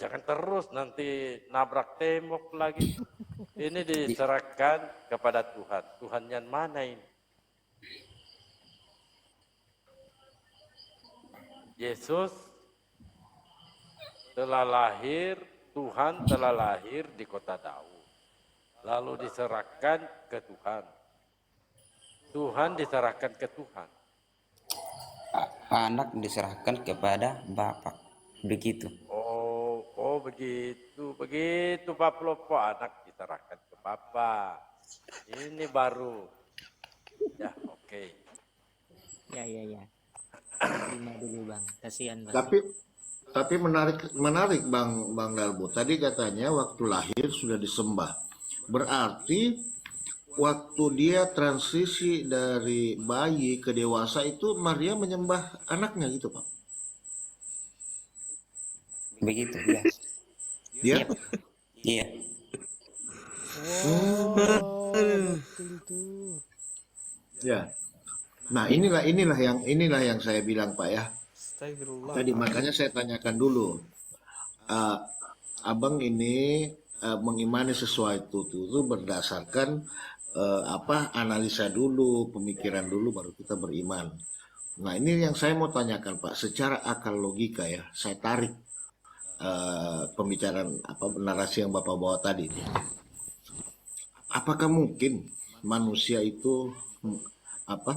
Jangan terus nanti nabrak tembok lagi. Ini diserahkan kepada Tuhan. Tuhan yang mana ini? Yesus telah lahir, Tuhan telah lahir di kota Daud. Lalu diserahkan ke Tuhan. Tuhan diserahkan ke Tuhan. Anak diserahkan kepada Bapa. Begitu. Oh begitu Pak Plopo, anak diserahkan ke Bapa. Ini baru. Ya, oke. Ya. Terima dulu Bang, kasihan Bang. Tapi menarik Bang Dalbo. Tadi katanya waktu lahir sudah disembah. Berarti waktu dia transisi dari bayi ke dewasa itu Maria menyembah anaknya gitu Pak? Begitu ya. Dia? Iya. Betul itu. Ya. Nah inilah yang saya bilang Pak ya. Tadi makanya saya tanyakan dulu. Abang ini mengimani sesuatu itu berdasarkan analisa dulu, pemikiran dulu, baru kita beriman. Nah ini yang saya mau tanyakan Pak, secara akal logika ya, saya tarik pembicaraan narasi yang Bapak bawa tadi. Apakah mungkin manusia itu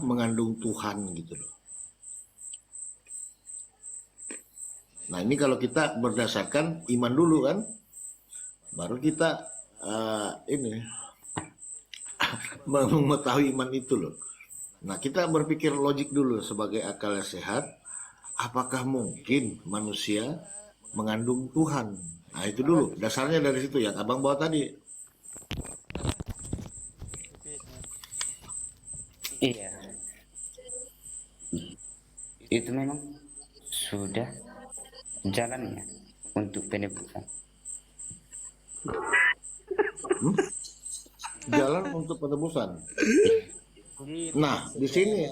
mengandung Tuhan gitu loh? Nah ini kalau kita berdasarkan iman dulu kan, baru kita mengetahui iman itu loh. Nah kita berpikir logik dulu sebagai akal yang sehat. Apakah mungkin manusia mengandung Tuhan? Nah itu dulu, dasarnya dari situ yang abang bawa tadi. Iya. Itu memang sudah jalannya untuk penebusan. Jalan untuk penebusan. Nah di sini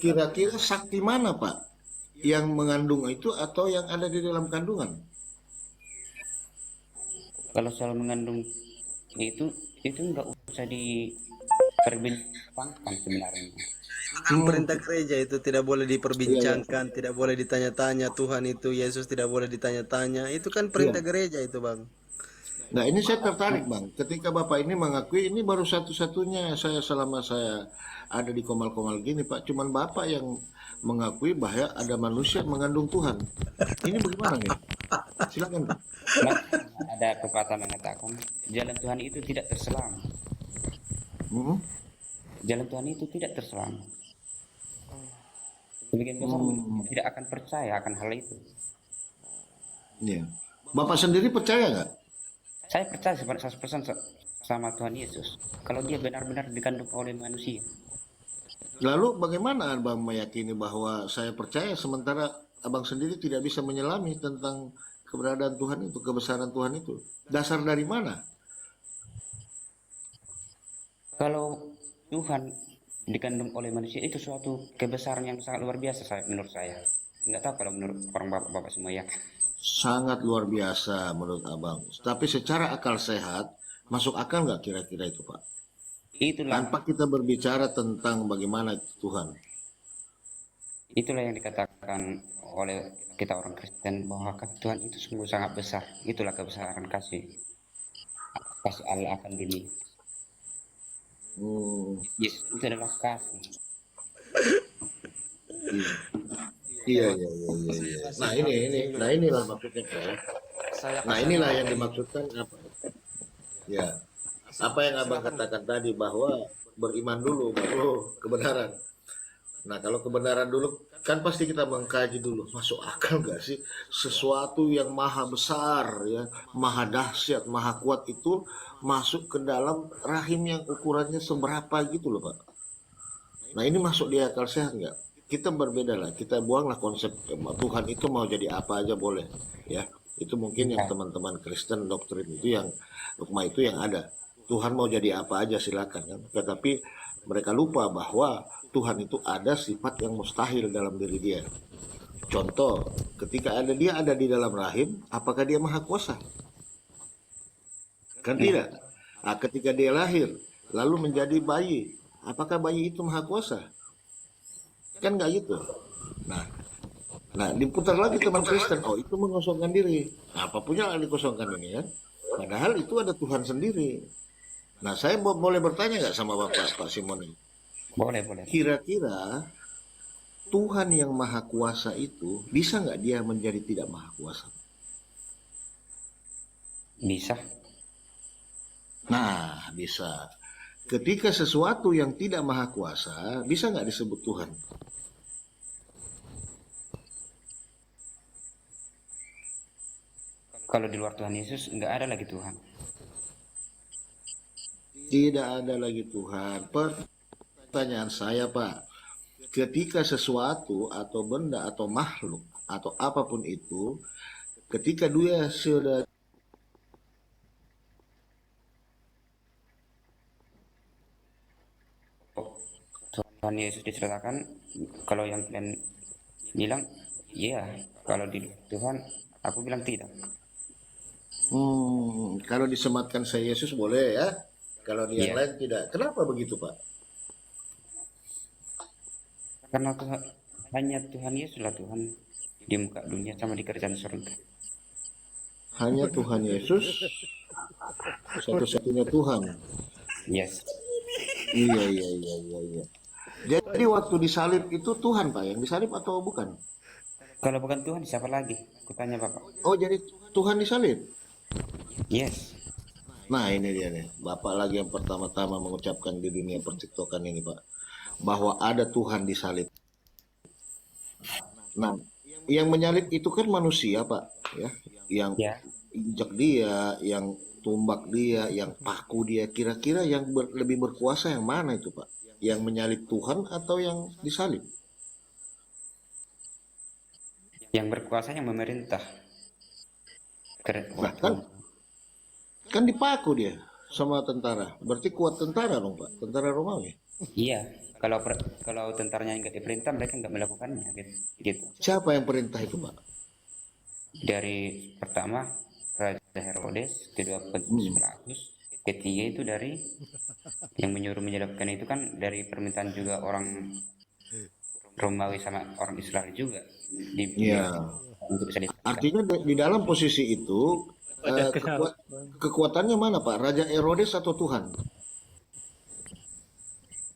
kira-kira sakti mana Pak yang mengandung itu atau yang ada di dalam kandungan? Kalau soal mengandung itu nggak usah diperbincangkan sebenarnya. Perintah gereja itu tidak boleh diperbincangkan, tidak boleh ditanya-tanya. Tuhan itu Yesus tidak boleh ditanya-tanya. Itu kan perintah gereja itu Bang. Nah ini saya tertarik Bang, ketika Bapak ini mengakui ini baru satu-satunya saya selama saya ada di Komal-Komal gini Pak, cuman Bapak yang mengakui bahwa ada manusia mengandung Tuhan. Ini bagaimana nih? Silakan Pak. Ada pepatah mengatakan jalan Tuhan itu tidak terselam. Jalan Tuhan itu tidak terselam. Sebagian besar tidak akan percaya akan hal itu. Iya. Bapak sendiri percaya nggak? Saya percaya 100% sama Tuhan Yesus. Kalau dia benar-benar dikandung oleh manusia. Lalu bagaimana Abang meyakini bahwa saya percaya sementara Abang sendiri tidak bisa menyelami tentang keberadaan Tuhan itu, kebesaran Tuhan itu? Dasar dari mana? Kalau Tuhan dikandung oleh manusia itu suatu kebesaran yang sangat luar biasa menurut saya. Nggak tahu kalau menurut orang bapak-bapak semua ya. Sangat luar biasa menurut Abang. Tapi secara akal sehat, masuk akal nggak kira-kira itu Pak? Itulah. Tanpa kita berbicara tentang bagaimana Tuhan. Itulah yang dikatakan oleh kita orang Kristen bahwa Tuhan itu sungguh sangat besar. Itulah kebesaran kasih Allah akan dunia. Yesus itu adalah kasih. Iya. Nah inilah maksudnya Pak. Nah inilah yang dimaksudkan apa? Ya, apa yang Abang katakan tadi bahwa beriman dulu baru kebenaran. Nah kalau kebenaran dulu kan pasti kita mengkaji dulu, masuk akal nggak sih sesuatu yang maha besar ya, maha dahsyat, maha kuat itu masuk ke dalam rahim yang ukurannya seberapa gitu loh Pak. Nah ini masuk di akal sehat nggak? Kita berbeda lah, kita buanglah konsep Tuhan itu mau jadi apa aja boleh ya. Itu mungkin yang teman-teman Kristen doktrin itu yang dogma itu yang ada. Tuhan mau jadi apa aja silakan kan. Tetapi mereka lupa bahwa Tuhan itu ada sifat yang mustahil dalam diri dia. Contoh, Ketika dia ada di dalam rahim, apakah dia maha kuasa? Kan tidak. Nah, ketika dia lahir, lalu menjadi bayi, apakah bayi itu maha kuasa? Kan nggak gitu. Nah, diputar lagi teman Kristen, oh itu mengosongkan diri. Nah, apapun yang dikosongkan ini kan, padahal itu ada Tuhan sendiri. Nah, saya boleh bertanya nggak sama Bapak, Pak Simon ini? Boleh, boleh. Kira-kira Tuhan yang maha kuasa itu bisa nggak dia menjadi tidak maha kuasa? Bisa. Nah, bisa. Ketika sesuatu yang tidak maha kuasa, bisa nggak disebut Tuhan? Kalau di luar Tuhan Yesus nggak ada lagi Tuhan. Tidak ada lagi Tuhan. Pertanyaan saya, Pak, ketika sesuatu atau benda atau makhluk atau apapun itu, ketika dia sudah Tuhan Yesus diceritakan, kalau yang kalian bilang iya, kalau di luar Tuhan aku bilang tidak. kalau disematkan saya Yesus boleh ya, kalau di yang Iya, lain tidak. Kenapa begitu, Pak? karena Tuhan, hanya Tuhan Yesus lah Tuhan di muka dunia sama di kerajaan surga. Hanya Tuhan Yesus satu-satunya Tuhan. Yes. Iya, iya, iya, iya, iya. Jadi waktu disalib itu Tuhan, Pak, yang disalib atau bukan? Kalau bukan Tuhan siapa lagi? Kutanya Bapak. Oh, jadi Tuhan disalib. Yes. Nah, ini dia nih. Bapak lagi yang pertama-tama mengucapkan di dunia perciktokan ini, Pak, bahwa ada Tuhan disalib. Nah, yang menyalib itu kan manusia, Pak, ya, yang Ya. injak dia, yang tumbak dia, yang paku dia. Kira-kira yang lebih berkuasa yang mana itu, Pak? Yang menyalib Tuhan atau yang disalib? Yang berkuasa yang memerintah. Nah, kan dipaku dia sama tentara. Berarti kuat tentara dong, Pak. Tentara Romawi. Iya. Kalau tentaranya nggak diperintah mereka nggak melakukannya gitu. Siapa yang perintah itu, Pak? Dari pertama Raja Herodes, kedua Pontius Pilatus, ketiga itu dari yang menyuruh menyalibkan itu kan dari permintaan juga orang Romawi sama orang Israel juga Iya. untuk bisa disalibkan. Artinya di dalam posisi itu kekuatannya mana, Pak? Raja Herodes atau Tuhan?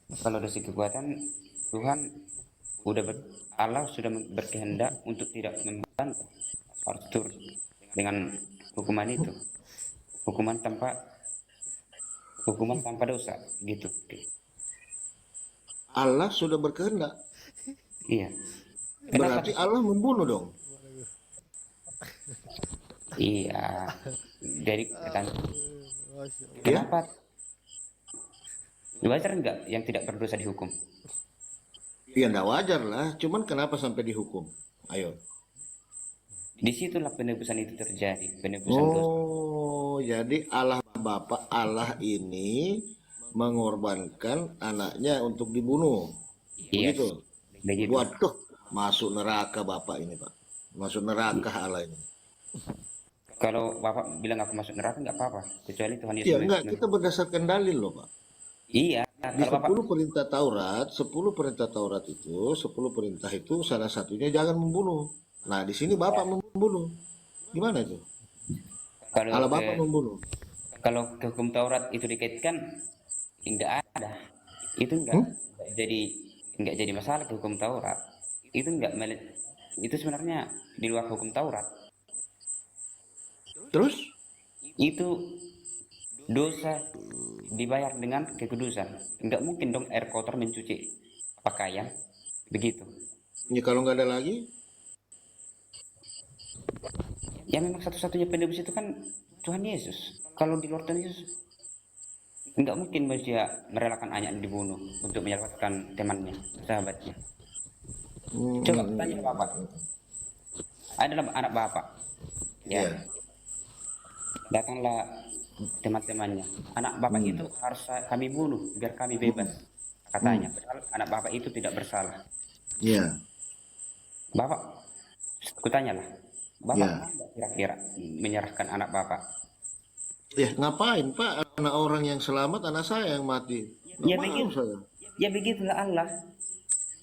Kalau dari segi kekuatan Tuhan Allah sudah berkehendak untuk tidak membantu Arthur dengan hukuman itu, hukuman tanpa dosa gitu. Allah sudah berkehendak. Iya. Kenapa? Berarti Allah membunuh dong. Iya. Jadi Ya? kenapa wajar enggak yang tidak berdosa dihukum? Ya enggak wajar lah. Cuman kenapa sampai dihukum? Ayo. Disitulah penebusan itu terjadi, penebusan dosa. Oh, jadi Allah Bapa Allah ini mengorbankan anaknya untuk dibunuh. Iya. Begitu. Begitu. Waduh, masuk neraka Bapak ini, Pak. Masuk neraka Allah ini. Kalau Bapak bilang aku masuk neraka nggak apa-apa, kecuali Tuhan Yesus. Iya, enggak, kita berdasarkan dalil loh, Pak. Iya, Di kalau Bapak 10 perintah Taurat, 10 perintah Taurat itu, 10 perintah itu salah satunya jangan membunuh. Nah, di sini Bapak membunuh. Gimana itu? kalau Allah ke, Bapak membunuh. kalau ke hukum Taurat itu dikaitkan nggak ada. Itu nggak jadi masalah ke hukum Taurat. Itu sebenarnya di luar hukum Taurat. Terus? Itu dosa dibayar dengan kekudusan. Nggak mungkin dong air kotor mencuci pakaian begitu. Ya kalau nggak ada lagi, Ya memang satu-satunya penebus itu kan Tuhan Yesus. Kalau di luar Tuhan Yesus nggak mungkin manusia merelakan anaknya dibunuh untuk menyelamatkan temannya, sahabatnya. Coba tanya Bapak, adalah anak Bapak, ya, ya. datanglah teman-temannya. Anak Bapak itu harus kami bunuh biar kami bebas, katanya. Padahal anak Bapak itu tidak bersalah. Ya. Bapak Kutanyalah, Bapak Ya. mau nggak kira-kira menyerahkan anak Bapak? Ya ngapain Pak? Anak orang yang selamat, anak saya yang mati. Nggak Ya mau begitu, saya. ya begitulah Allah.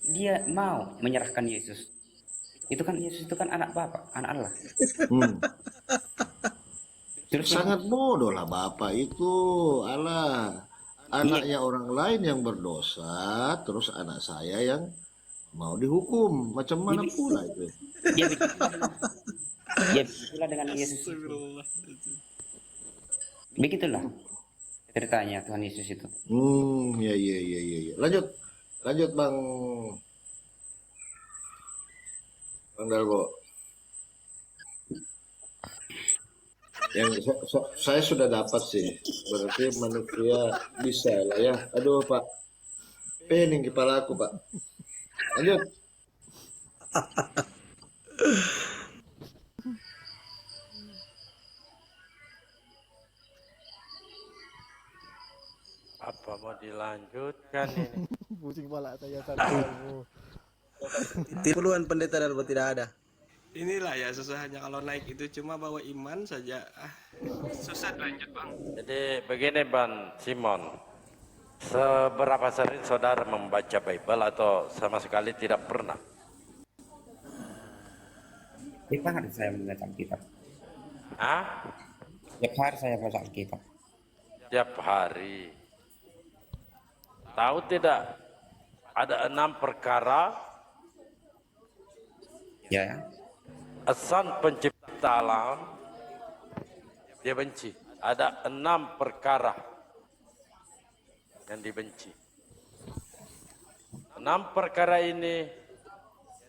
Dia mau menyerahkan Yesus. Itu kan Yesus itu kan anak Bapak, anak Allah. Hmm. Terus yang Sangat bodoh lah Bapak itu. Allah. Anaknya orang lain yang berdosa, terus anak saya yang mau dihukum. Macam mana pula itu? ya begitulah dengan, ya begitulah dengan Yesus itu. Begitulah ceritanya Tuhan Yesus itu. Ya, ya, ya, ya, ya. Lanjut, lanjut Bang Dalbo. Yang saya sudah dapat sih, berarti manusia bisa lah ya. Aduh Pak, pening kepala aku Pak. Lanjut. Apa mau dilanjutkan ini? Pusing pala saya satu. Puluhan pendeta Dalbo tidak ada. Inilah ya susahnya kalau naik itu cuma bawa iman saja. Susah lanjut bang. Jadi begini Bang Simon, seberapa sering saudara membaca Bible atau sama sekali tidak pernah? Tiap hari saya membaca Alkitab. Ah? Tiap hari saya baca Alkitab. Tiap hari. Tahu tidak? Ada 6 perkara Ya, Sang pencipta alam dia benci. Ada 6 perkara yang dibenci. 6 perkara ini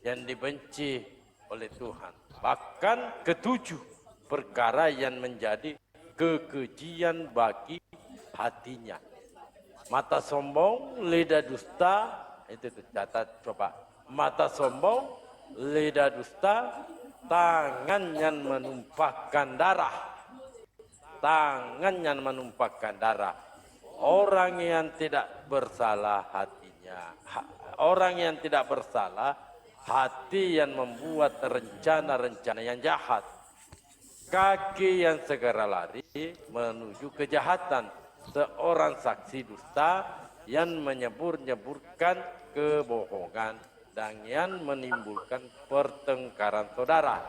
yang dibenci oleh Tuhan. Bahkan ketujuh perkara yang menjadi kekejian bagi hatinya. Mata sombong, lidah dusta, itu catat coba. Mata sombong, lidah dusta, tangan yang menumpahkan darah. Tangan yang menumpahkan darah. Orang yang tidak bersalah hatinya. Orang yang tidak bersalah, hati yang membuat rencana-rencana yang jahat. Kaki yang segera lari menuju kejahatan. Seorang saksi dusta yang menyebur-nyeburkan kebohongan dan yang menimbulkan pertengkaran saudara.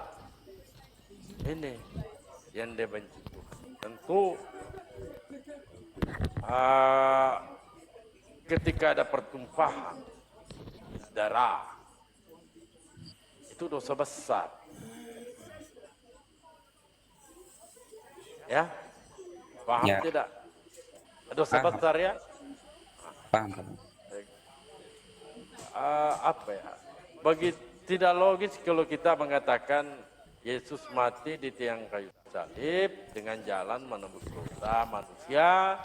Ini yang dibenci Tuhan. Tentu ketika ada pertumpahan darah, itu dosa besar. Ya, paham Ya. tidak? Dosa Paham. besar ya. paham. Apa ya? Bagi tidak logis kalau kita mengatakan Yesus mati di tiang kayu salib dengan jalan menembus dosa manusia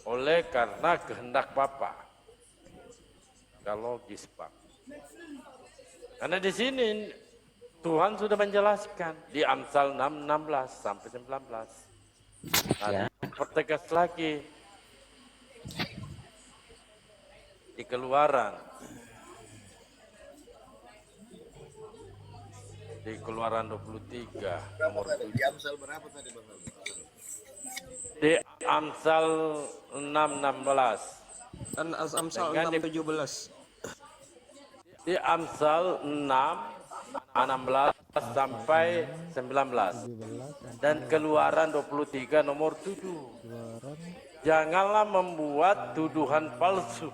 oleh karena kehendak Bapa. Tidak logis Pak. Karena di sini Tuhan sudah menjelaskan di Amsal 6:16 sampai 19. Nah, pertegas lagi di Keluaran. Di Keluaran 23 nomor 7. Di Amsal berapa tadi Bang? Di Amsal 6:16. Dan Amsal Dengan di- 6:17. Di Amsal 6:16 sampai 19. Dan Keluaran 23 nomor 7. Janganlah membuat tuduhan palsu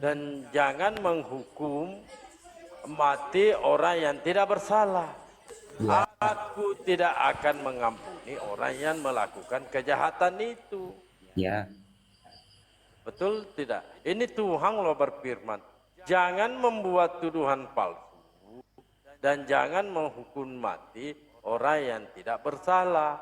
dan jangan menghukum mati orang yang tidak bersalah. Aku tidak akan mengampuni orang yang melakukan kejahatan itu. Ya, Betul tidak? Ini Tuhan loh berfirman. Jangan membuat tuduhan palsu dan jangan menghukum mati orang yang tidak bersalah.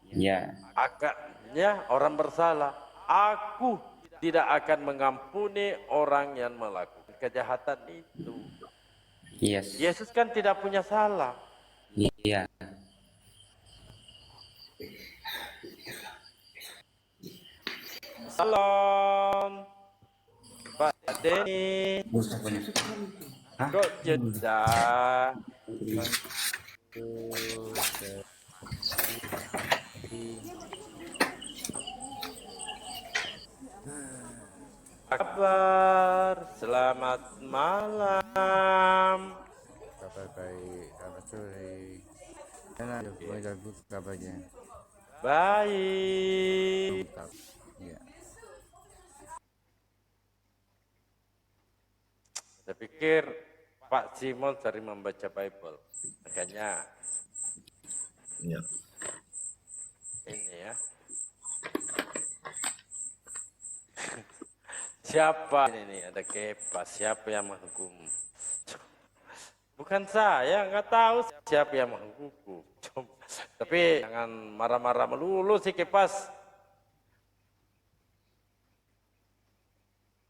ya, Akadnya orang bersalah. Aku tidak akan mengampuni orang yang melakukan kejahatan itu. yes, Yesus kan tidak punya salah. iya. Salam, Pak Denny. Hah? Kok jeda? Kabar, selamat malam. Kabar baik, selamat sore. Enak ya, bagus kabarnya. Baik. Mantap. Ya. Saya pikir Pak Simon sering membaca Bible. Makanya Ya. ini ya. Siapa ini ada kepas, siapa yang menghukum? Bukan saya, nggak tahu siapa yang menghukum. Tapi jangan marah-marah melulu sih kepas.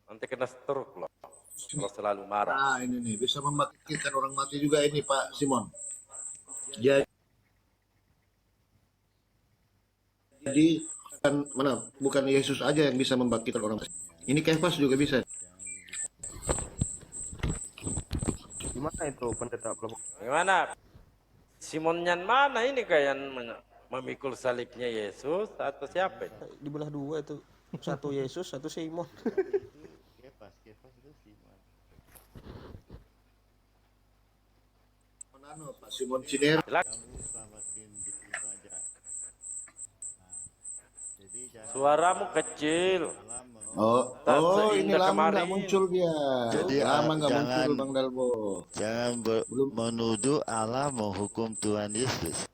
Nanti kena stroke loh, kalau selalu marah. Nah, ini nih bisa membangkitkan orang mati juga ini Pak Simon. Jadi bukan Yesus aja yang bisa membangkitkan orang mati. Ini Kefas juga bisa. Gimana itu pendeta belum? Gimana? Simonyan mana ini kayak yang memikul salibnya Yesus atau siapa? Dibelah dua itu. Satu Yesus, satu Simon. Pak Simon Ciner. Suaramu kecil. Oh, ini seindah lama kemarin. nggak muncul dia. Jadi, lama nggak jangan- muncul Bang Dalbo. Jangan menuduh Allah menghukum Tuhan Yesus.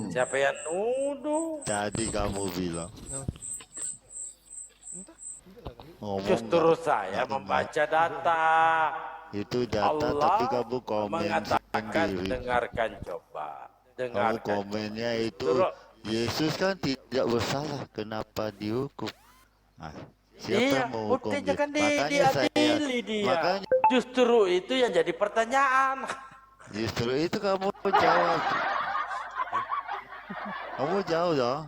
Siapa yang nuduh? Tadi kamu bilang. Ngomong Justru nggak- saya nggak membaca data. Itu data, Allah tapi kamu komen mengatakan, sendiri. dengarkan coba. Kamu Dengarkan. komennya itu Suruh- Yesus kan tidak bersalah, kenapa dihukum? Nah, siapa Iya, yang menghukum buktinya dia? kan Makanya saya, diadili dia. makanya Justru itu yang jadi pertanyaan. justru itu kamu jawab. Kamu jauh dong.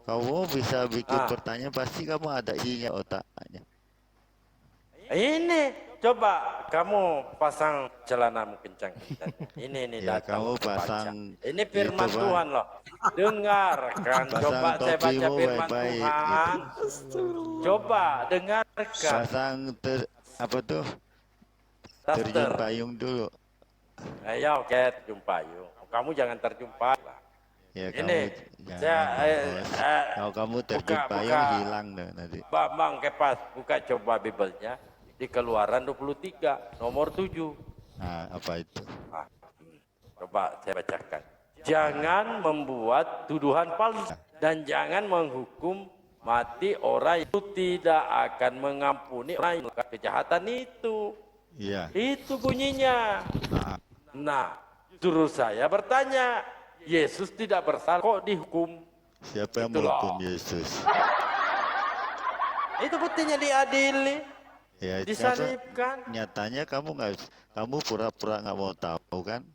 Kamu bisa bikin pertanyaan, pasti kamu ada isinya otaknya. Ini coba kamu pasang celanamu kencang-kencang. Ini Ya, data kamu untuk baca. pasang Ini firman itu, Bang. Tuhan loh. Dengarkan. Pasang Coba saya baca topimu firman baik-baik, Tuhan. Coba dengarkan. Pasang apa tuh? Terjun Taster. payung dulu. Ayo oke terjun payung. Kamu jangan terjun payung. Ya Ini, kamu saya, jangan, Bos. Kalau kamu terjun buka- payung buka. hilang deh nanti. Bang Kepas, buka coba Bible-nya. Di Keluaran 23, nomor 7. Nah, apa itu? Coba saya bacakan. Jangan membuat tuduhan palsu dan jangan menghukum mati orang itu tidak akan mengampuni orang yang melakukan kejahatan itu. Iya. Itu bunyinya. Nah, terus saya bertanya, Yesus tidak bersalah kok dihukum? Siapa yang Itu loh. menghukum Yesus? Itu buktinya diadili, Ya, disalibkan. nyatanya kamu pura-pura nggak mau tahu kan?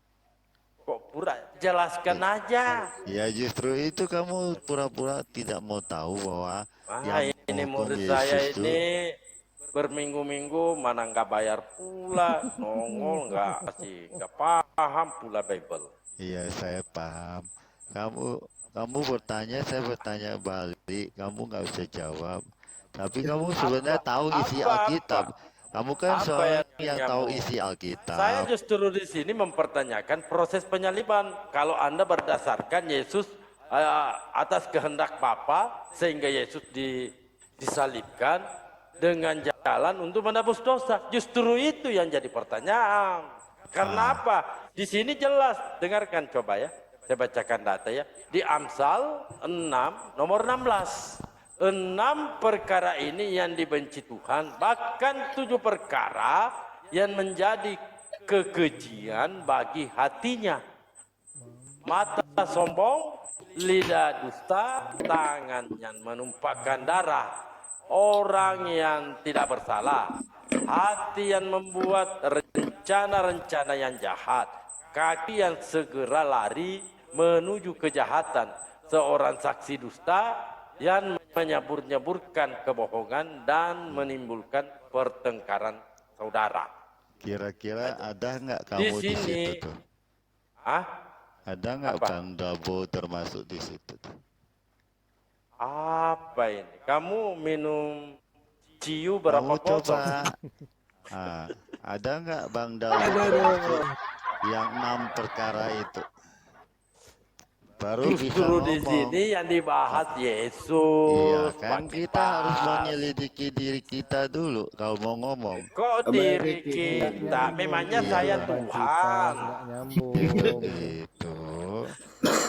Kok pura jelaskan aja. Ya justru itu kamu pura-pura tidak mau tahu bahwa yang Ini menghukum murid Yesus saya itu ini berminggu-minggu mana nggak bayar pula, nongol nggak paham pula Bible. Iya, saya paham. Kamu bertanya, saya bertanya balik. Kamu nggak usah jawab. Tapi kamu sebenarnya tahu isi apa? Alkitab. Kamu kan Apa seorang yang yang tahu kamu- isi Alkitab. Saya justru di sini mempertanyakan proses penyaliban. Kalau Anda berdasarkan Yesus atas kehendak Bapa sehingga Yesus disalibkan dengan jalan untuk menebus dosa. Justru itu yang jadi pertanyaan. Karena apa? Di sini jelas, dengarkan coba ya. Saya bacakan data ya. Di Amsal 6 nomor 16. 6 perkara ini yang dibenci Tuhan, bahkan 7 perkara yang menjadi kekejian bagi hatinya. Mata sombong, lidah dusta, tangan yang menumpahkan darah, orang yang tidak bersalah, hati yang membuat rencana-rencana yang jahat, kaki yang segera lari menuju kejahatan, seorang saksi dusta yang menyabur-nyaburkan kebohongan dan menimbulkan pertengkaran saudara. Kira-kira ada nggak Di kamu di sini, situ tuh? ah, Ada nggak apa? Bang Dabo termasuk di situ tuh? Apa ini? Kamu minum ciu berapa Kamu potong? coba. Ada nggak Bang Dabo Aduh, termasuk aduh. yang 6 perkara itu? Baru bisa Justru di ngomong. sini yang dibahas Iya Yesus, kan Pak kita harus Kipas. menyelidiki diri kita dulu kalau mau ngomong. Kok diri Nggak kita? nyambung Memangnya itu saya Iyalah. Bang Kipas, Tuhan. nggak Ya kan nyambung. gitu.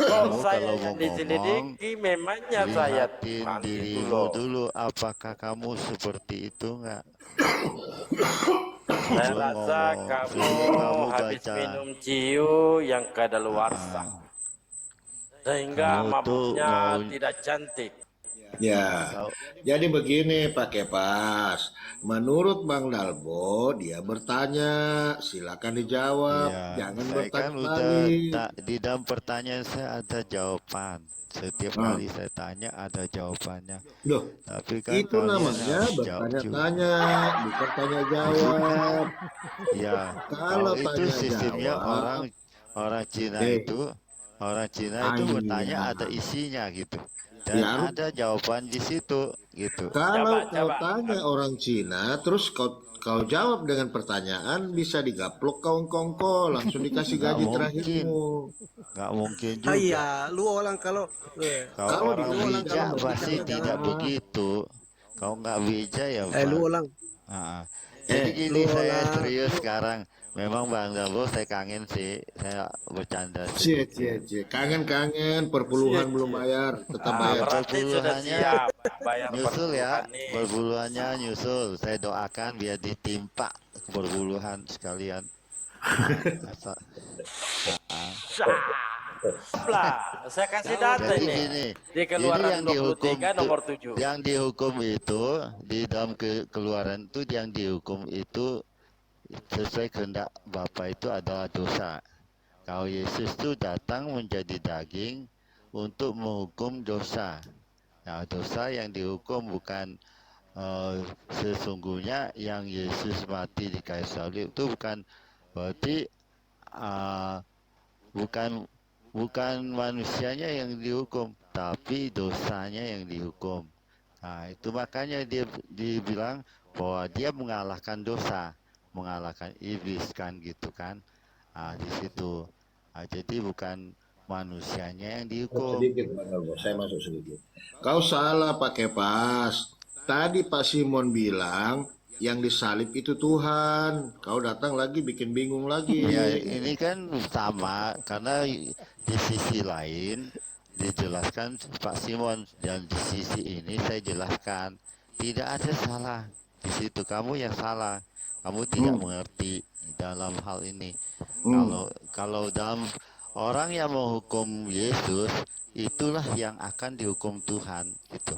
Kok Kamu saya kalau mau yang ngomong, diselidiki? Memangnya saya lihatin Tuhan gitu dirimu loh. dulu. Apakah kamu seperti itu nggak? Saya Sebelum rasa ngomong, kamu sebelum kamu habis baca. minum ciu yang kadaluarsa. Sehingga Kamu tuh mabuknya mau tidak cantik. Ya, kau jadi begini Pak Kepas. Menurut Bang Dalbo, dia bertanya, silakan dijawab, Iya, jangan saya kan bertanya udah balik. di dalam pertanyaan saya ada jawaban. Setiap Nah, kali saya tanya ada jawabannya. loh, Tapi kan itu kalian namanya harus jawab juga. bertanya-tanya, bukan tanya Bukan, jawab. ya. Kalau Kalau itu tanya sistemnya jawab, orang Cina eh, itu bertanya iya, ada isinya gitu. ya Dan harus. ada jawaban di situ gitu. Kalau Coba, kau coba. tanya orang Cina, terus kau jawab dengan pertanyaan, bisa digaplok kau kongko, langsung dikasih Nggak gaji mungkin, terakhirmu. nggak mungkin Ah juga. iya, lu orang kalau Kau Kalau orang lu orang kalau bijak pasti berbicara tidak jangan begitu. Kau nggak bijak ya, lu Pak. orang Ah, jadi lu gini, saya orang serius lu sekarang. Memang Bang Dabo saya kangen sih. Saya bercanda Cie, sedikit. cie, cie. Kangen-kangen, perpuluhan belum bayar, tetap bayar. Berarti sudah Perpuluhannya siap bayar nyusul ya. perpuluhan nih. Perpuluhannya nyusul. Saya doakan biar ditimpa perpuluhan sekalian. Asal- ah. Siap lah. Saya kasih data Jadi ini. gini, Di ini keluaran yang dihukum 23 nomor 7. yang dihukum itu di dalam keluaran itu yang dihukum itu sesuai kehendak Bapa itu adalah dosa. Kalau Yesus itu datang menjadi daging untuk menghukum dosa. Nah, dosa yang dihukum bukan sesungguhnya yang Yesus mati di kayu salib itu bukan berarti uh, bukan bukan manusianya yang dihukum, tapi dosanya yang dihukum. Nah, itu makanya dia dibilang bahwa dia mengalahkan dosa, mengalahkan iblis kan gitu kan. Nah, di situ. Nah, jadi bukan manusianya yang dihukum. Sedikit, Bang Albo, saya masuk sedikit. Kau salah pakai pas. Tadi Pak Simon bilang, yang disalib itu Tuhan. Kau datang lagi bikin bingung Ya, lagi. ini kan sama karena di sisi lain dijelaskan Pak Simon dan di sisi ini saya jelaskan tidak ada salah di situ, kamu yang salah, kamu tidak Hmm, mengerti dalam hal ini. hmm. Kalau dalam orang yang menghukum Yesus itulah yang akan dihukum Tuhan itu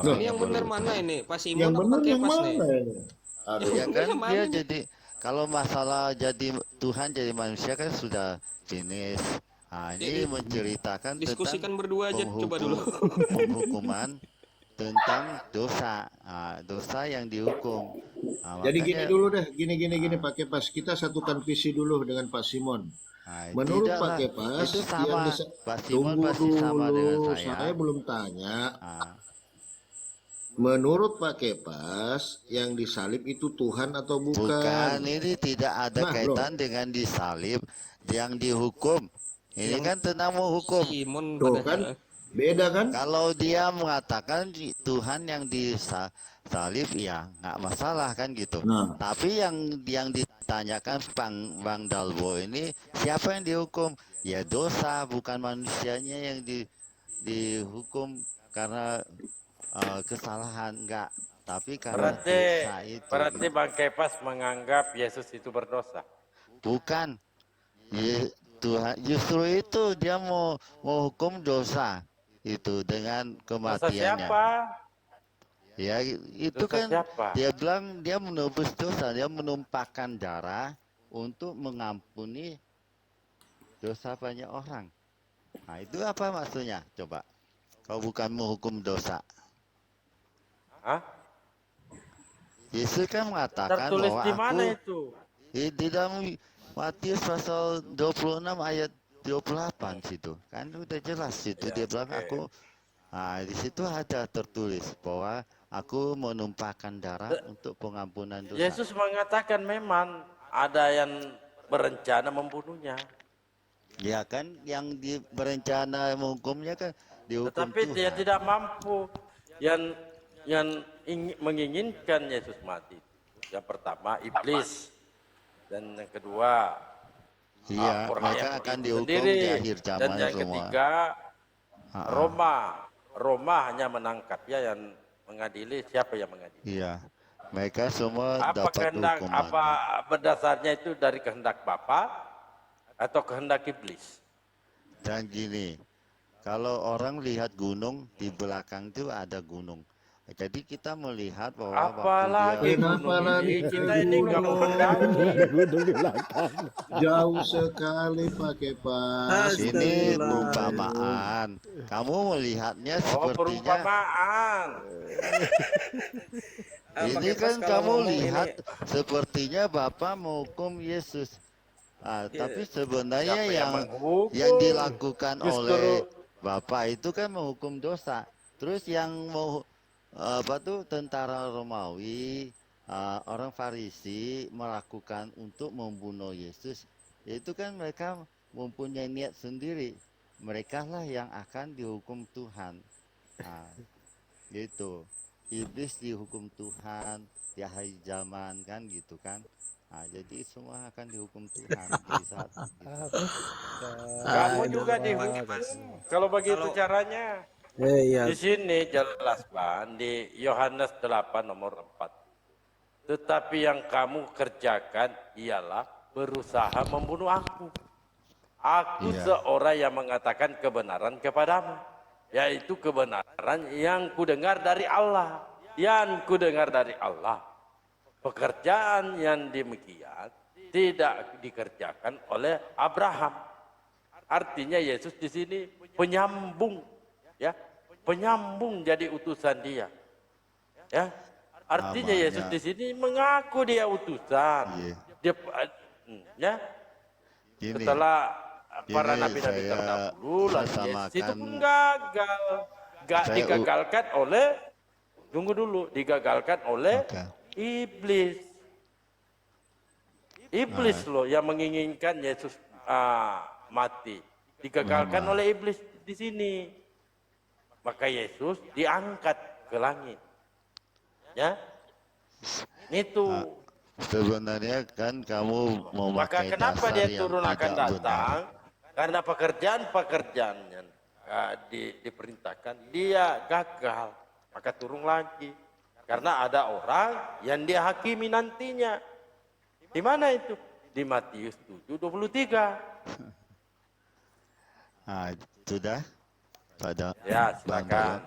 Loh, orang Ini yang yang benar berhukum. mana ini? Pak yang Simon apa benar Pak yang Kepas mana nih? ini? Aduh, Ya kan Yang mana dia nih? jadi kalau masalah jadi Tuhan jadi manusia kan sudah finish. Nah, ini Jadi menceritakan tentang diskusikan berdua aja coba penghukum, dulu. penghukuman tentang dosa. Nah, dosa yang dihukum. Nah, jadi gini makanya dulu deh, gini pakai pas. Kita satukan visi dulu dengan Pak Simon. Menurut Pak tidaklah Kepas, itu yang sama. bisa Pak Simon tunggu pasti sama dengan dulu, saya. saya belum tanya. Nah, Menurut Pak Kepas, yang disalib itu Tuhan atau bukan, bukan? ini tidak ada Nah, loh, kaitan dengan disalib yang dihukum. Ini Yang kan tentang menghukum. Simon tuh kan, padahal. beda kan? Kalau dia mengatakan Tuhan yang disalib ya nggak masalah kan gitu. Nah, Tapi yang ditanyakan Bang Dalbo ini siapa yang dihukum? Ya dosa, bukan manusianya yang dihukum karena kesalahan enggak, tapi karena Berarti, dosa itu. berarti Bang Kepas menganggap Yesus itu berdosa. Bukan. Tuhan justru itu dia mau hukum dosa itu dengan Dosa kematiannya. siapa? Ya itu Dosa kan siapa? dia bilang dia menebus dosa, dia menumpahkan darah untuk mengampuni dosa banyak orang. Nah itu apa maksudnya? Coba. Kau bukan menghukum dosa. Hah? Yesus kan mengatakan Tertulis bahwa di mana aku itu? Di dalam Matius pasal 26 ayat 28 situ. Kan udah jelas situ dia bilang aku di situ ada tertulis bahwa aku menumpahkan darah untuk pengampunan dosa. Yesus mengatakan memang ada yang berencana membunuhnya. Ya kan yang berencana menghukumnya kan dihukum Tetapi Tuhan. dia tidak mampu. Yang menginginkan Yesus mati. Yang pertama iblis, dan yang kedua Iya, orang mereka yang akan beriman dihukum sendiri. di akhir zaman Dan yang semua. ketiga Roma hanya menangkap ya, yang mengadili siapa yang mengadili. Iya, mereka semua Apa dapat kehendak, hukuman. apa berdasarnya itu dari kehendak Bapa atau kehendak iblis? Dan gini, kalau orang lihat gunung, di belakang itu ada gunung. Jadi kita melihat bahwa Apalagi Kenapa gunung lagi ini, ke kita ini nggak mau gunung? mendaki. Ada gunung di belakang. Jauh sekali pakai pas. ini perumpamaan. Kamu melihatnya Oh, sepertinya perumpamaan. ini kan kamu lihat sepertinya Bapak menghukum Yesus. Tapi sebenarnya Siapa yang menghukum? yang dilakukan Justru oleh Bapak itu kan menghukum dosa. Terus yang mau tentara Romawi, orang Farisi melakukan untuk membunuh Yesus, itu kan mereka mempunyai niat sendiri. Mereka lah yang akan dihukum Tuhan. Gitu. Iblis dihukum Tuhan di akhir zaman kan gitu kan. Jadi semua akan dihukum Tuhan di saat itu. Kamu juga dihukum kalau begitu caranya. Iya. Di sini jelas Pak, di Yohanes 8 nomor 4. Tetapi yang kamu kerjakan ialah berusaha membunuh aku. Aku seorang yang mengatakan kebenaran kepadamu, yaitu kebenaran yang kudengar dari Allah. Yang kudengar dari Allah. Pekerjaan yang demikian tidak dikerjakan oleh Abraham. Artinya Yesus di sini penyambung, ya, penyambung jadi utusan dia, ya. Artinya Yesus di sini mengaku dia utusan. Dia, ya. Gini, Setelah para nabi-nabi saya terdahulu, lalu Yesus itu samakan- pun gagal, digagalkan oleh, tunggu dulu, digagalkan oleh iblis. Iblis loh yang menginginkan Yesus mati, digagalkan oleh iblis di sini. Maka Yesus diangkat ke langit. Ya, itu. Sebenarnya kan kamu Maka memakai kenapa dasar dia yang turun akan tidak benar. datang? Karena pekerjaan-pekerjaan yang diperintahkan dia gagal, maka turun lagi. Karena ada orang yang dia hakimi nantinya. Di mana itu? Di Matius 7:23. Sudah? Pada Ya, silakan.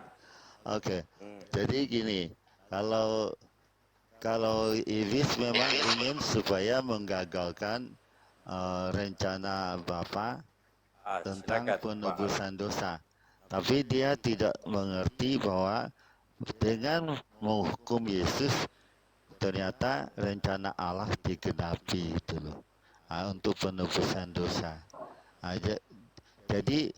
Oke. Jadi gini, kalau iblis memang ingin supaya menggagalkan rencana Bapa tentang Silakan, Pak. penebusan dosa. Tapi dia tidak mengerti bahwa dengan menghukum Yesus ternyata rencana Allah digenapi itu loh. Untuk penebusan dosa. Jadi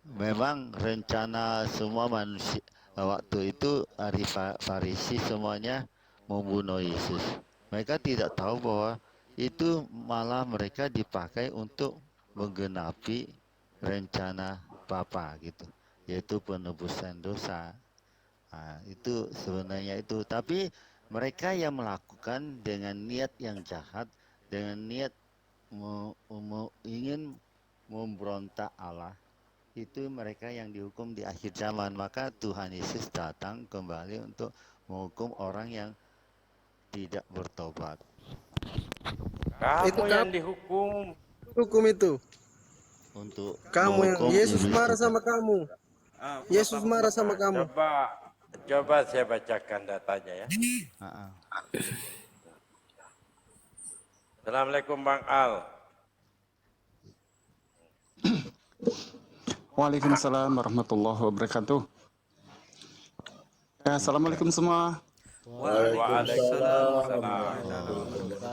memang rencana semua manusia waktu itu dari Farisi semuanya membunuh Yesus. Mereka tidak tahu bahwa itu malah mereka dipakai untuk menggenapi rencana Bapa gitu, yaitu penebusan dosa. Itu sebenarnya itu. Tapi mereka yang melakukan dengan niat yang jahat, dengan niat ingin memberontak Allah, itu mereka yang dihukum di akhir zaman. Maka Tuhan Yesus datang kembali untuk menghukum orang yang tidak bertobat. Kamu Itu yang dihukum. Hukum itu. Untuk Kamu yang menghukum Yesus iblis marah itu. sama kamu. Yesus marah sama kamu. Coba saya bacakan datanya ya. Assalamualaikum Bang Al. Waalaikumsalam warahmatullahi wabarakatuh. Ya, assalamualaikum semua. Waalaikumsalam.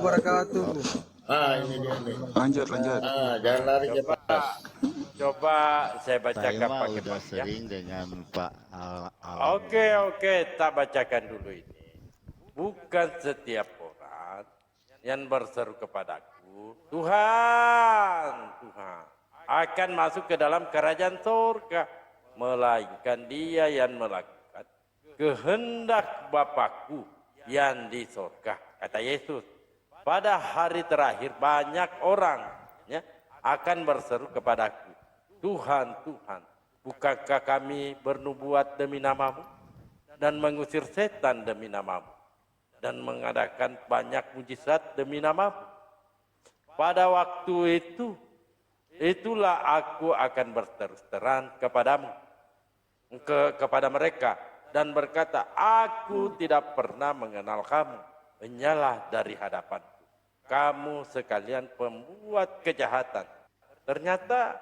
wabarakatuh. Ini dia nih. Lanjut. Jangan lari ke pas. Coba saya Saya bacakan mah pakai udah pas ya. sering dengan Pak Oke, tak bacakan dulu ini. Bukan setiap orang yang berseru kepadaku, Tuhan, Tuhan, akan masuk ke dalam kerajaan surga, melainkan dia yang melakukan kehendak Bapakku yang di surga, kata Yesus. Pada hari terakhir banyak orang ya, akan berseru kepadaku, Tuhan, Tuhan, bukankah kami bernubuat demi namamu dan mengusir setan demi namamu dan mengadakan banyak mujizat demi namamu? Pada waktu itu, itulah aku akan berterus terang kepadamu, kepada mereka dan berkata, aku tidak pernah mengenal kamu, menyalah dari hadapanku. Kamu sekalian pembuat kejahatan. Ternyata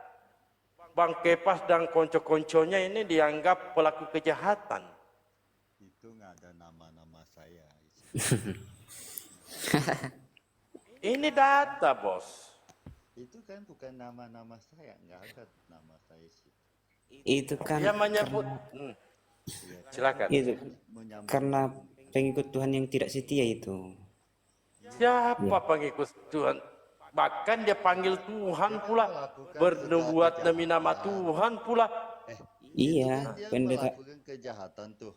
Bang Kepas dan konco-konconya ini dianggap pelaku kejahatan. Itu nggak ada nama-nama saya. Ini data, bos. Itu kan bukan nama-nama saya, nggak ada nama saya sih. Itu kan Dia menyebut. Silakan. itu karena pengikut Tuhan yang tidak setia itu. Siapa pengikut Tuhan? Bahkan dia panggil Tuhan pula, bernubuat demi nama Tuhan pula. Iya, Dia pendeta. melakukan kejahatan tuh,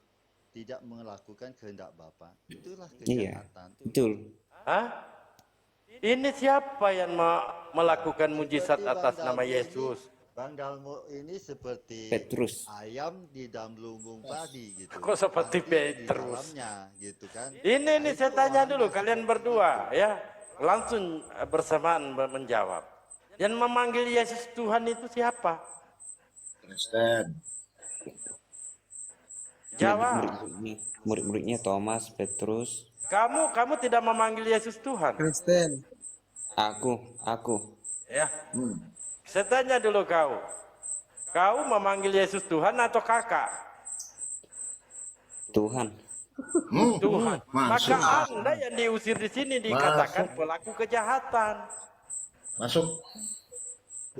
tidak melakukan kehendak Bapa. Itulah Iya, kejahatan tuh. betul. Hah? Ini siapa yang melakukan mujizat Seperti atas Bang nama Dalmo Yesus? Bang Dalmo ini seperti Petrus. ayam di dalam lumbung padi gitu. Kok seperti Padi di Petrus? dalamnya gitu kan. Ini Nah, saya itu tanya orang dulu yang kalian seperti berdua itu. ya. Langsung bersamaan menjawab. Yang memanggil Yesus Tuhan itu siapa? Kristen. Jawab. Murid-muridnya Thomas, Petrus, Kamu tidak memanggil Yesus Tuhan. Kristen. aku. Ya. Saya tanya dulu kau. Kau memanggil Yesus Tuhan atau kakak? Tuhan. Tuhan. Masuk. Maka Anda yang diusir di sini dikatakan pelaku kejahatan. Masuk.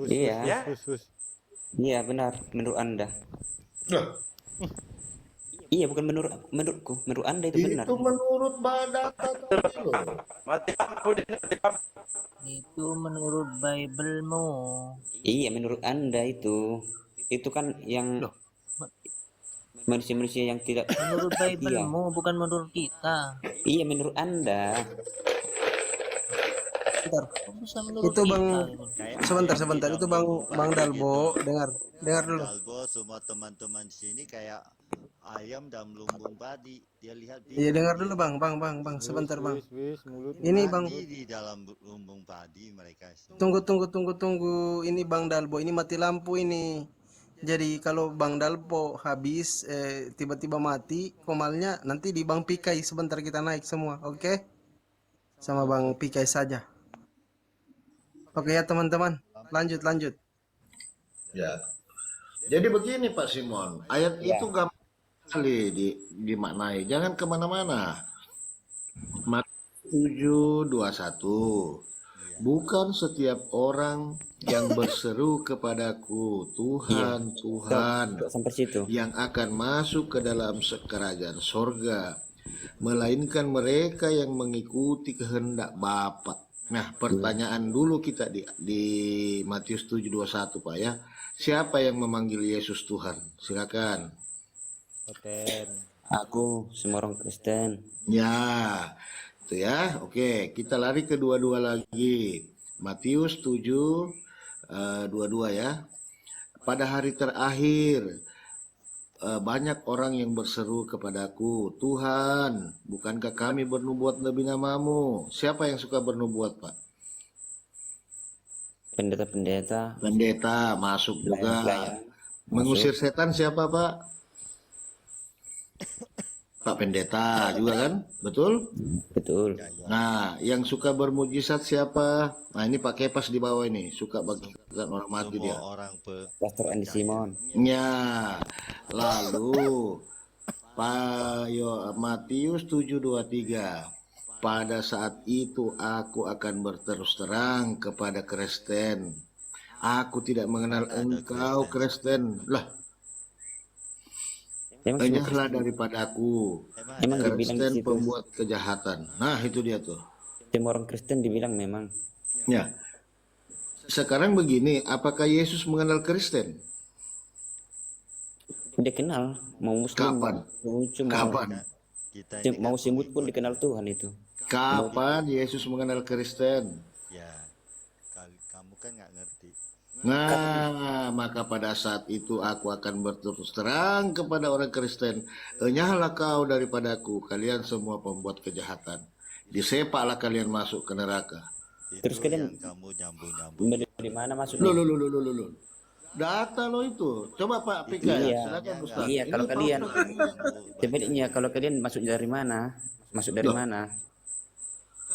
Iya. Ya. Iya, benar menurut Anda. Loh, Iya, bukan menurutku, menurut Anda itu benar. itu menurut data tadi loh. Mati lampu di mati lampu. Itu menurut Bible-mu. Iya, menurut Anda itu. Itu kan yang manusia-manusia yang tidak Menurut setia. Bible-mu, bukan menurut kita. Iya, menurut Anda. Bentar. Kok bisa menurut Itu Bang, kita gitu? sebentar. Itu Bang Dalbo, dengar dulu. Dalbo semua teman-teman di sini kayak ayam dalam lumbung padi. Dia lihat Iya, dengar dulu Bang, sebentar Bang. Ini Bang, padi di dalam lumbung padi mereka semua. tunggu. Ini Bang Dalbo, ini mati lampu ini. Jadi kalau Bang Dalbo habis tiba-tiba mati komalnya, nanti di Bang Pikai sebentar kita naik semua, oke? Sama Bang Pikai saja. Oke ya teman-teman, lanjut. Ya. Jadi begini Pak Simon, ayat itu gampang sekali dimaknai. Jangan kemana-mana. Matius 7:21. Bukan setiap orang yang berseru kepadaku, Tuhan, Tuhan, Sampai situ. yang akan masuk ke dalam kerajaan sorga, melainkan mereka yang mengikuti kehendak Bapa. Nah, pertanyaan dulu kita di Matius 7:21 Pak ya. Siapa yang memanggil Yesus Tuhan? Silakan. Aku, semua orang Kristen. Ya, itu ya. Oke, kita lari ke dua lagi. Matius 7:22 ya. Pada hari terakhir banyak orang yang berseru kepadaku, Tuhan, bukankah kami bernubuat demi namamu? Siapa yang suka bernubuat, Pak? Pendeta-pendeta. Pendeta masuk juga. Pelayan. Mengusir setan siapa, Pak? Pak Pendeta juga kan? Betul? Betul. Nah, yang suka bermujizat siapa? Nah, ini Pak Kepas di bawah ini, suka bangkitkan orang mati dia. Semua orang Pastor Andi Simon. Ya, lalu Matius 7:23. pada saat itu aku akan berterus terang kepada Kristen. Aku tidak mengenal engkau, Kristen. Lah, Emang semua enyahlah Kristen, daripadaku, emang dibilang di Kristen situ. pembuat kejahatan. Nah, itu dia tuh. Semua orang Kristen dibilang memang. Ya, sekarang begini, apakah Yesus mengenal Kristen? Dia kenal, mau Muslim, Kapan? Kapan? mau semut pun dikenal Tuhan itu. Kapan Yesus mengenal Kristen? Ya, kamu kan nggak ngerti. Nah, maka pada saat itu aku akan berterus terang kepada orang Kristen. Enyahlah kau daripadaku, kalian semua pembuat kejahatan. Disepaklah kalian masuk ke neraka. Terus Itu kalian yang kamu nyambung-nyambung. dari mana masuknya? Loh. Data lo itu. Coba Pak Pika ya, Iya, silakan Ustaz. iya. Kalau Ini kalian fakta. sebaliknya, kalau kalian masuk dari mana? Masuk dari Loh. mana?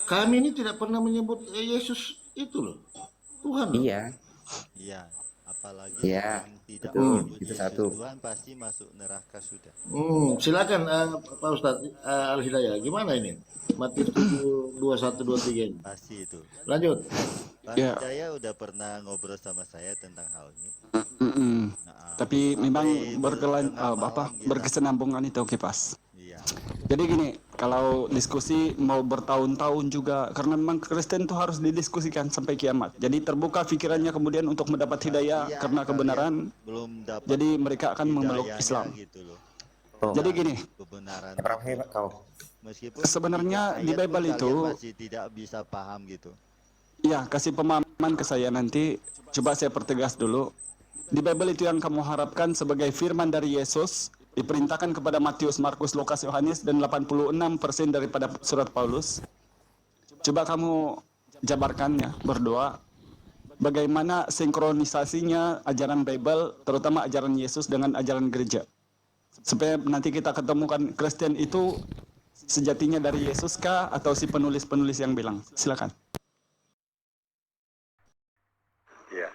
Kami ini tidak pernah menyebut Yesus itu loh. Tuhan. loh. Iya, Iya, apalagi Iya, yang tidak betul. menyebut Itu Yesus satu. Tuhan pasti masuk neraka sudah. Silakan Pak Ustadz Al-Hidayah. Gimana ini? Matius 7, 21, 23 ini. Pasti itu. Lanjut. Pak Ya. Hidayah udah pernah ngobrol sama saya tentang hal ini. Mm-mm. Nah, Tapi memang itu berkesinambungan itu kipas. iya. Jadi gini, kalau diskusi mau bertahun-tahun juga, karena memang Kristen itu harus didiskusikan sampai kiamat. Jadi terbuka pikirannya kemudian untuk mendapat hidayah Iya, karena kebenaran. Belum dapat Jadi mereka akan memeluk hidayahnya Islam. gitu loh. Oh, Jadi gini, Kebenaran. orang hebat kau. Meskipun sebenarnya di ayat pun Bible kalian itu, masih tidak bisa paham gitu. ya kasih pemahaman ke saya nanti. Coba saya pertegas dulu. Di Bible itu yang kamu harapkan sebagai firman dari Yesus diperintahkan kepada Matius, Markus, Lukas, Yohanes dan 86% daripada surat Paulus. Coba kamu jabarkannya, berdoa. Bagaimana sinkronisasinya ajaran Bible, terutama ajaran Yesus dengan ajaran gereja. Supaya nanti kita ketemukan Kristen itu sejatinya dari Yesus kah atau si penulis-penulis yang bilang. Silakan. Ya,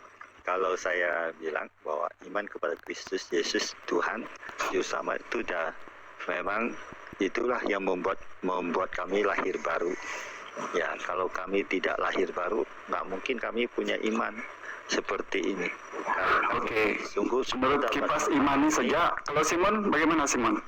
kalau saya bilang bahwa iman kepada Kristus Yesus Tuhan Juru Selamat itu dah memang itulah yang membuat kami lahir baru. Ya, kalau kami tidak lahir baru, nggak mungkin kami punya iman seperti ini. Karena Oke. sungguh Menurut kipas imani saja. Kalau Simon, bagaimana Simon?